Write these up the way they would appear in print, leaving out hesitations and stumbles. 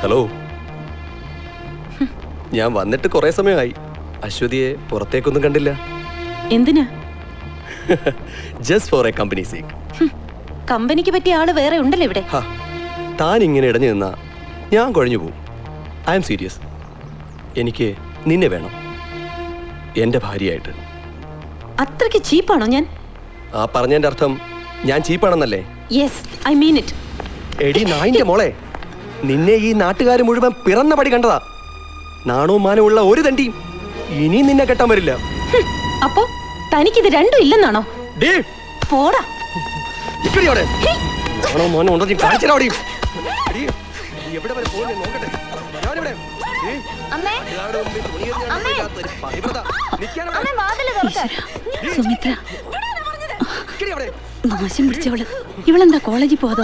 Hello, ഞാൻ വന്നിട്ട് കുറെ സമയമായി. അശ്വതിയെ പുറത്തേക്കൊന്നും കണ്ടില്ല. എന്തിനാ? Just for A company seek. കമ്പനിക്ക് പറ്റിയ ആള് വേറെ ഉണ്ടല്ലോ ഇവിടെ. താൻ ഇങ്ങനെ ഇടഞ്ഞു നിന്നാ ഞാൻ കുഴഞ്ഞു പോവും. I M serious. എനിക്ക് നിന്നെ വേണം എന്റെ ഭാര്യയായിട്ട്. അത്രയ്ക്ക് ചീപ്പാണോ ഞാൻ? ആ പറഞ്ഞതിന്റെ അർത്ഥം ഞാൻ ചീപ്പാണെന്നല്ലേ? Yes, I mean it. എടി നായിന്റെ മോളെ, നിന്നെ ഈ നാട്ടുകാർ മുഴുവൻ പിറന്ന പടി കണ്ടതാ. നാണവും മാനവുമുള്ള ഒരു തണ്ടിയും ഇനി നിന്നെ കെട്ടാൻ വരില്ല. അപ്പോ തനിക്കിത് രണ്ടും ഇല്ലെന്നാണോ? പോടാ. സുമിത്ര, നാശം പിടിച്ചവള്. ഇവളെന്താ കോളേജിൽ പോകാതെ?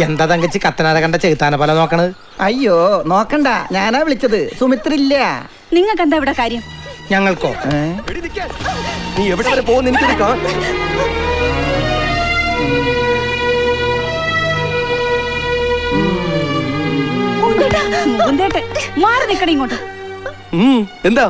എന്താ തങ്കച്ചി കത്തനാരെ കണ്ട ചെകുത്താനെ പോലെ നോക്കണത്? അയ്യോ നോക്കണ്ട, ഞാനാ വിളിച്ചത്. സുമിത്ര ഇല്ല. നിങ്ങൾക്ക് എന്താ ഇവിടെ കാര്യം? ഞങ്ങൾക്കോ? നീ എവിടെ വരെ പോകുന്ന എനിക്കൊരു മാറി നിക്കണ ഇങ്ങോട്ട്. എന്താ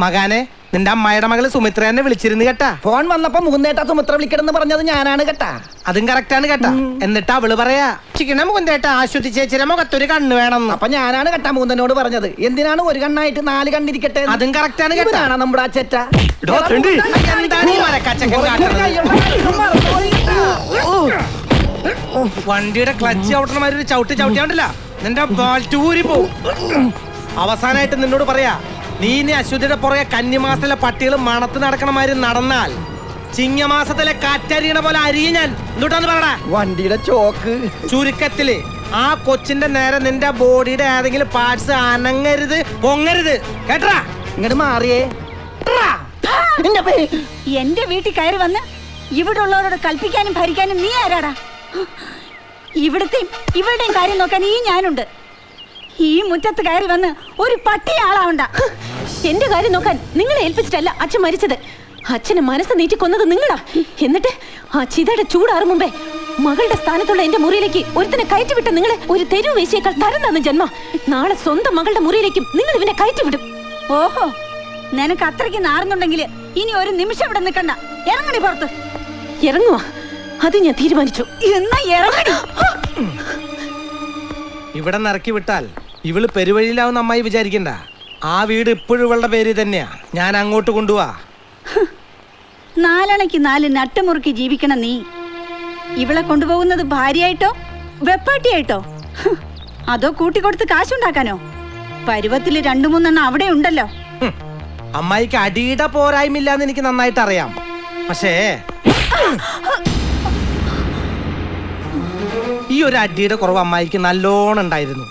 മകാനെ, നിന്റെ അമ്മായിയുടെ മകള് സുമിത്ര എന്നെ വിളിച്ചിരുന്നു കേട്ടാ. ഫോൺ വന്നപ്പോ മുകുന്ദേട്ട സുമിത്ര വിളിക്കണമെന്ന് പറഞ്ഞത് ഞാനാണ് കേട്ടാ. അതും കറക്റ്റാണ് കേട്ടാ. എന്നിട്ട് അവള് പറയാ, ചിക്കന മുകുന്ദേട്ട ആശ്വതി ചേച്ചിയുടെ മുഖത്തൊരു കണ്ണ് വേണം. അപ്പൊ ഞാനാണ് കേട്ടാ മുകുന്ദനോട് പറഞ്ഞത്. എന്തിനാണ് ഒരു കണ്ണായിട്ട് 4 കണ്ണിരിക്കട്ടെ? അതും കറക്റ്റാണ് കേട്ടാ. നമ്മുടെ ആ ചെറ്റ. വണ്ടിയുടെ ക്ലച്ച് ചവിട്ടണമാതിരി ഒരു ചവിട്ടി ചവിട്ടിയാണ്ടില്ല, നിന്റെ ബാൽറ്റൂരി പോവും. അവസാനായിട്ട് നിന്നോട് പറയാ, നീ ഇനി അശ്വതിയുടെ പുറകെ കന്നിമാസത്തിലെ പട്ടികൾ മണത്ത് നടക്കണമാതിരി നടന്നാൽ ചിങ്ങമാസത്തിലെ കാറ്റരിയണ പോലെ അരിയും ഞാൻ. എന്തുട്ടാന്ന് പറയടാ? വണ്ടിയുടെ ചോക്ക്. ചുരുക്കത്തില് ആ കൊച്ചിന്റെ നേരെ നിന്റെ ബോഡിയുടെ ഏതെങ്കിലും പാർട്സ് അനങ്ങരുത്, പൊങ്ങരുത്. കേട്ടാ? ഇങ്ങോട്ട് മാറിയേ. എന്റെ വീട്ടിൽ കയറി വന്ന് ഇവിടെ ഉള്ളവരോട് കൽപ്പിക്കാനും ഭരിക്കാനും നീ ആരാടാ? ഇവിടെയും കാര്യം നോക്കാൻ ഈ ഞാനുണ്ട്. ഈ മുറ്റത്ത് കയറി വന്ന് ഒരു പട്ടി ആളാവണ്ട. എന്റെ കാര്യം നോക്കാൻ നിങ്ങളെ ഏൽപ്പിച്ചിട്ടല്ല അച്ഛൻ മരിച്ചത്. അച്ഛനെ മനസ്സ് നീറ്റി കൊന്നത് നിങ്ങളാ. എന്നിട്ട് ആ ചിതയുടെ ചൂടാറും മുമ്പേ മകളുടെ സ്ഥാനത്തുള്ള എന്റെ മുറിയിലേക്ക് ഒരുത്തനെ കയറ്റിവിട്ട നിങ്ങളെ ഒരു തെരുവ് വേശിയേക്കാൾ തരം തന്നു ജന്മ. നാളെ സ്വന്തം മകളുടെ മുറിയിലേക്കും നിങ്ങൾ ഇവനെ കയറ്റിവിടും. ഓഹോ, നിനക്ക് അത്രയ്ക്ക് നാറുന്നുണ്ടെങ്കിൽ ഇനി ഒരു നിമിഷം ഇവിടെ നിൽക്കണ്ട. ഇറങ്ങണി പുറത്ത്. ഇറങ്ങുവാ, അത് ഞാൻ തീരുമാനിച്ചു. എന്നാ ഇറങ്ങണി. ഇവിടെ നിറക്കി വിട്ടാൽ ഇവള് പെരുവഴിയിലാവുന്ന അമ്മായി വിചാരിക്കണ്ട. ആ വീട് ഇപ്പോഴും ഇവളുടെ പേര് തന്നെയാ. ഞാൻ അങ്ങോട്ട് കൊണ്ടുപോവാ. 4 അണയ്ക്ക് 4 നട്ടുമുറുക്കി ജീവിക്കണം നീ. ഇവളെ കൊണ്ടുപോകുന്നത് ഭാര്യയായിട്ടോ വെപ്പാട്ടിയായിട്ടോ? അതോ കൂട്ടിക്കൊടുത്ത് കാശുണ്ടാക്കാനോ? പരുവത്തില് 2-3 എണ്ണം അവിടെ ഉണ്ടല്ലോ. അമ്മായിക്ക് അടിയുടെ പോരായ്മില്ലാന്ന് എനിക്ക് നന്നായിട്ട് അറിയാം. പക്ഷേ ഈ ഒരു അടിയുടെ കുറവ് അമ്മായിക്ക് നല്ലോണം ഉണ്ടായിരുന്നു.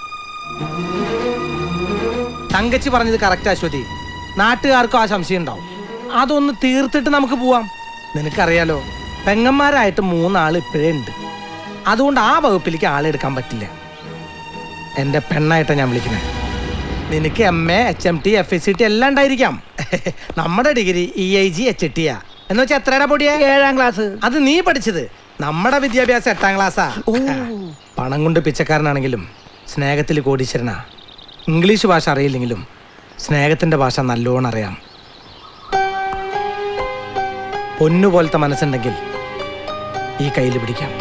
തങ്കച്ചി പറഞ്ഞത് കറക്റ്റ് അശ്വതി. നാട്ടുകാർക്കും ആ സംശയം ഉണ്ടാവും. അതൊന്ന് തീർത്തിട്ട് നമുക്ക് പോവാം. നിനക്കറിയാലോ, പെങ്ങന്മാരായിട്ട് 3 ആൾ ഇപ്പോഴേ ഉണ്ട്. അതുകൊണ്ട് ആ വകുപ്പിലേക്ക് ആളെടുക്കാൻ പറ്റില്ല. എൻ്റെ പെണ്ണായിട്ടാണ് ഞാൻ വിളിക്കുന്നത്. നിനക്ക് MA, HMT, FSCT എല്ലാം ഉണ്ടായിരിക്കാം. നമ്മുടെ ഡിഗ്രി EIG, HT എന്ന് വെച്ചാൽ എത്രയുടെ പൊടിയാ? 7ാം ക്ലാസ്. അത് നീ പഠിച്ചത്. നമ്മുടെ വിദ്യാഭ്യാസം 8ാം ക്ലാസ്സാ. പണം കൊണ്ട് പിച്ചക്കാരനാണെങ്കിലും സ്നേഹത്തിൽ കോടീശ്വരനാ. ഇംഗ്ലീഷ് ഭാഷ അറിയില്ലെങ്കിലും സ്നേഹത്തിന്റെ ഭാഷ നല്ലോണം അറിയാം. പൊന്നുപോലത്തെ മനസ്സുണ്ടെങ്കിൽ ഈ കയ്യിൽ പിടിക്കാം.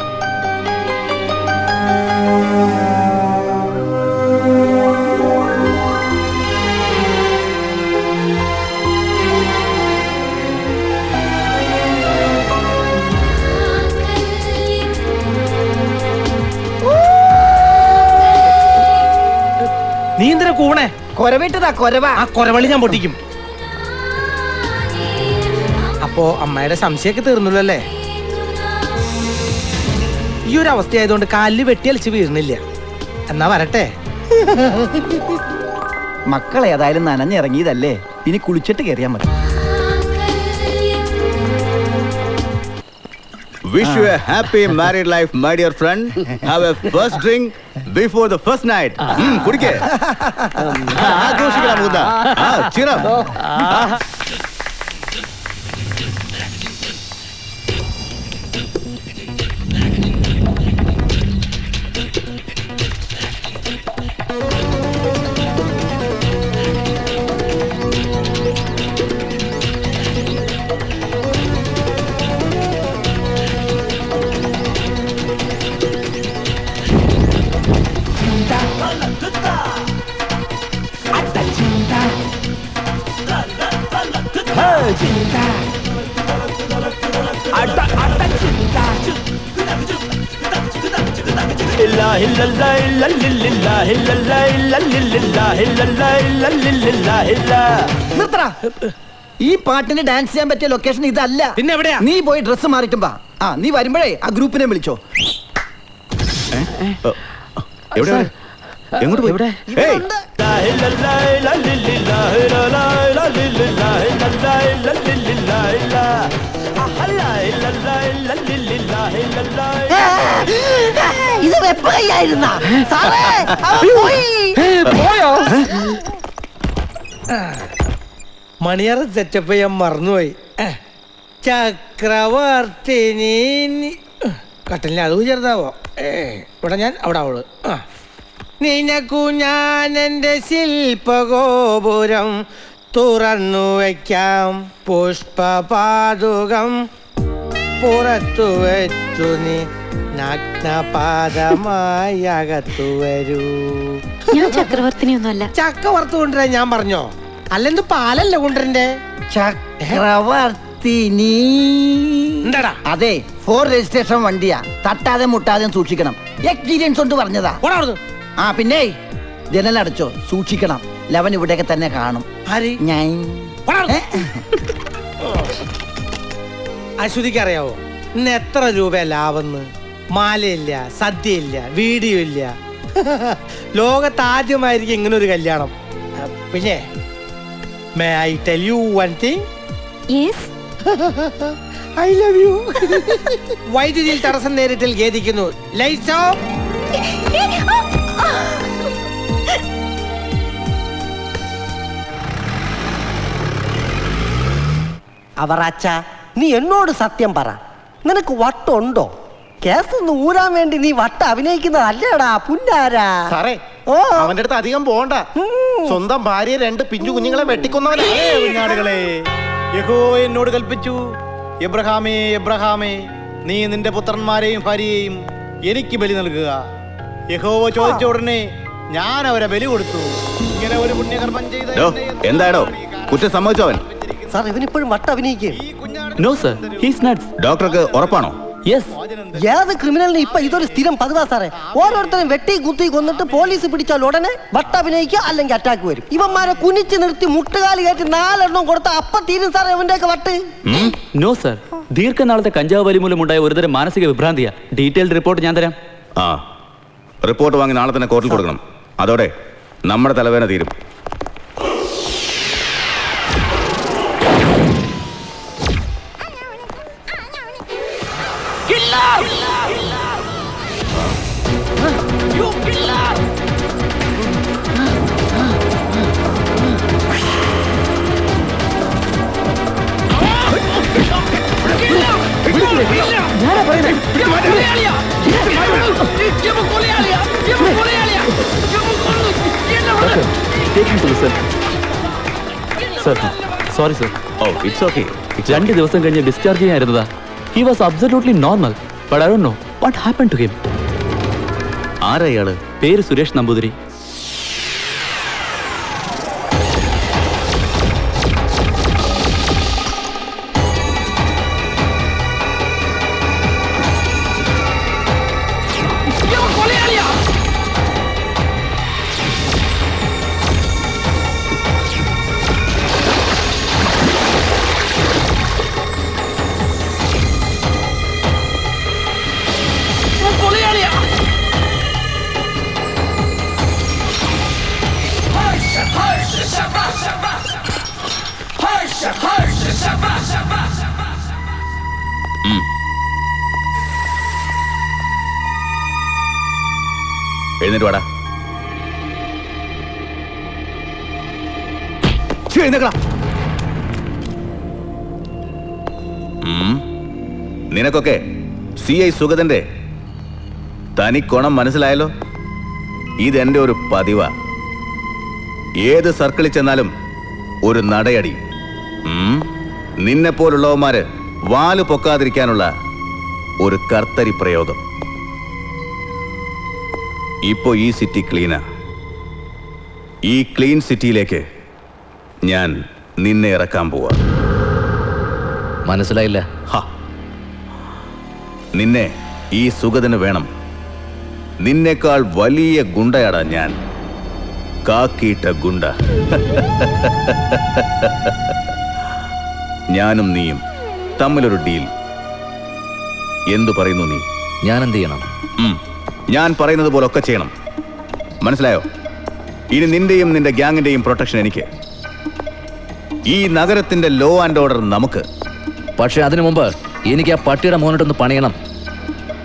നീ എന്തിനാ കൂണേ? കൊരവിട്ടതാ കൊരവ. ആ കൊരവളി ഞാൻ പൊട്ടിക്കും. അപ്പോ അമ്മയുടെ സംശയമൊക്കെ തീർന്നല്ലോ അല്ലേ? ഈ ഒരു അവസ്ഥയായതുകൊണ്ട് കാലിൽ വെട്ടിയലിച്ച് വീഴുന്നില്ല. എന്നാ വരട്ടെ. മക്കൾ ഏതായാലും നനഞ്ഞിറങ്ങിയതല്ലേ, ഇനി കുളിച്ചിട്ട് കയറിയാൽ മതി. Wish you a happy married life, my dear friend. Have a first drink before the first night. കുടിക്കേ. ആഘോഷിക്കണം മുകുന്ദ. cheer up. നിർത്തടാ. ഈ പാട്ടിന് ഡാൻസ് ചെയ്യാൻ പറ്റിയ ലൊക്കേഷൻ ഇതല്ല. പിന്നെ എവിടെയാ? നീ പോയി ഡ്രസ്സ് മാറിയിട്ടും വാ. ആ നീ വരുമ്പോഴേ ആ ഗ്രൂപ്പിനെ വിളിച്ചോ. എവിടെ എങ്ങോട്ട് പോയി? ഏയ്, ഇത് വെപ്പകയായിരുന്ന പോയോ? മണിയറ സെറ്റപ്പ് ചെയ്യാൻ മറന്നുപോയി. ചക്രവർത്തിനി കട്ടലിന് അളവ് ചെറുതാവോ? ഇവിടെ ഞാൻ അവിടെ അവള്. നിനക്കു ഞാൻ എൻ്റെ ശില്പഗോപുരം തുറന്നു വയ്ക്കാം, പുഷ്പപാതുകം പുറത്തു വെച്ചു നീ നഗ്നപാദമായി അകത്തു വരൂ. ഞാൻ ചക്രവർത്തിനിയൊന്നുമല്ല. ചക്ക വറുത്ത് കൊണ്ടുവരാൻ ഞാൻ പറഞ്ഞോ? അല്ലെന്ത് പാലല്ല കൊണ്ടുവരണ്ടേ? ചക്രവർത്തിനി. എന്താടാ? അതെ, 4 രജിസ്ട്രേഷൻ വണ്ടിയാ. തട്ടാതെ മുട്ടാതെ സൂക്ഷിക്കണം. എക്സ്പീരിയൻസ് കൊണ്ട് പറഞ്ഞതാ. ആ പിന്നെ ജനലടച്ചോ, സൂക്ഷിക്കണം. ലവൻ ഇവിടെയൊക്കെ തന്നെ കാണും. ഞാൻ അശ്വതിക്ക് അറിയാവോ ഇന്ന് എത്ര രൂപ ലാഭമെന്ന്? മാലയില്ല, സദ്യയില്ല, വീഡിയോ ഇല്ല. ലോകത്ത് ആദ്യമായിരിക്കും ഇങ്ങനെ ഒരു കല്യാണം. പിന്നെ may I tell you one thing? I love you. വൈദ്യുതിയിൽ തടസ്സം നേരിട്ടിൽ ഖേദിക്കുന്നു. Lights of. അവറാച്ച, നീ എന്നോട് സത്യം പറ, നിനക്ക് വട്ടുണ്ടോ? കേസൊന്ന് ഊരാൻ വേണ്ടി നീ വട്ട അഭിനയിക്കുന്നതല്ലേടാ പുന്നാരാ. സാറേ, അവന്റെ അടുത്ത് അധികം പോണ്ട. സ്വന്തം ഭാര്യ 2 പിഞ്ചു കുഞ്ഞുങ്ങളെ വെട്ടിക്കൊന്നവനേ. കുഞ്ഞാടുകളെ, യഹോവ എന്നോട് കൽപ്പിച്ചു, എബ്രഹാമേ എബ്രഹാമേ, നീ നിന്റെ പുത്രന്മാരെയും ഭാര്യയെയും എനിക്ക് ബലി നൽകുക. യഹോവ ചോദിച്ച ഉടനെ ഞാൻ അവരെ ബലി കൊടുത്തു. ഇങ്ങനെ ഒരു പുണ്യകർമ്മം ചെയ്ത എന്താടോ കുറ്റം സമ്മതിച്ചോ അവൻ? സാർ, ഇവനിപ്പോഴും വട്ട അഭിനയിക്കും. No sir, he's nuts. ഡോക്ടർക്ക് ഉറപ്പാണോ? Yes. ഏത് ക്രിമിനലിന് ഇപ്പൊ ഇതൊരു സ്ഥിരം പതിവാ സാറേ. ഓരോരുത്തരും വെട്ടി കുത്തി കൊന്നിട്ട് പോലീസ് പിടിച്ചാൽ ഉടനെ വട്ട അഭിനയിക്കുക, അല്ലെങ്കിൽ അറ്റാക്ക് വരും. ഇവന്മാരെ കുനിച്ച് നിർത്തി മുട്ടുകാലി കയറ്റി 4 എണ്ണം കൊടുത്ത അപ്പ തീരും സാറേ ഇവന്റെയൊക്കെ വട്ട്. No sir, ദീർഘനാളത്തെ കഞ്ചാവ് വലി മൂലമുണ്ടായ ഒരുതരം മാനസിക വിഭ്രാന്തിയാ. ഡീറ്റെയിൽഡ് റിപ്പോർട്ട് ഞാൻ തരാം. ആ, റിപ്പോർട്ട് വാങ്ങി നാളെ തന്നെ കോർട്ടിൽ കൊടുക്കണം. അതോടെ നമ്മുടെ തലവേദന തീരും. Sorry sir. Oh, it's okay. 2 ദിവസം കഴിഞ്ഞ് ഡിസ്ചാർജ് ചെയ്യാനിരുന്നതാ. He was absolutely normal, but I don't know what happened to him. ആരാ ഇയാള്? പേര് സുരേഷ് നമ്പൂതിരി. എഴുന്നേറ്റ് വാടാ. നിനക്കൊക്കെ CI സുഗതന്റെ തനിക്കോണം മനസ്സിലായല്ലോ. ഇതെന്റെ ഒരു പതിവാ. ഏത് സർക്കിളിൽ ചെന്നാലും ഒരു നടയടി. നിന്നെപ്പോലുള്ളവന്മാര് വാല് പൊക്കാതിരിക്കാനുള്ള ഒരു കർത്തരി പ്രയോഗം. ഇപ്പോ ഈ സിറ്റി ക്ലീനാ. ഈ ക്ലീൻ സിറ്റിയിലേക്ക് ഞാൻ നിന്നെ ഇറക്കാൻ പോവാ. മനസ്സിലായില്ല. ഹ. നിന്നെ ഈ സുഗതന് വേണം. നിന്നേക്കാൾ വലിയ ഗുണ്ടയാടാ ഞാൻ. കാക്കിയിട്ട ഗുണ്ട. ഞാനും നീയും തമ്മിലൊരു ഡീൽ. എന്തു പറയുന്നു നീ? ഞാൻ എന്ത് ചെയ്യണം? ഞാൻ പറയുന്നത് പോലെ ഒക്കെ ചെയ്യണം. മനസ്സിലായോ? ഇനി നിന്റെയും നിന്റെ ഗ്യാങ്ങിന്റെയും പ്രൊട്ടക്ഷൻ എനിക്ക്. ഈ നഗരത്തിന്റെ ലോ ആൻഡ് ഓർഡർ നമുക്ക്. പക്ഷെ അതിനു മുമ്പ് എനിക്ക് ആ പട്ടിയുടെ മോനിട്ടൊന്ന് പണിയണം,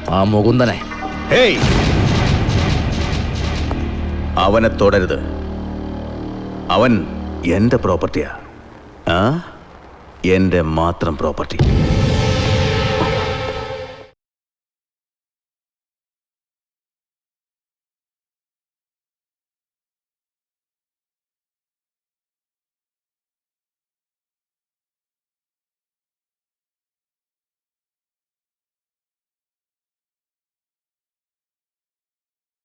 ആ മുകുന്ദനെ. ഹേയ്, അവനെ തൊടരുത്. അവൻ എന്റെ പ്രോപ്പർട്ടിയാ. എന്റെ മാത്രം പ്രോപ്പർട്ടി.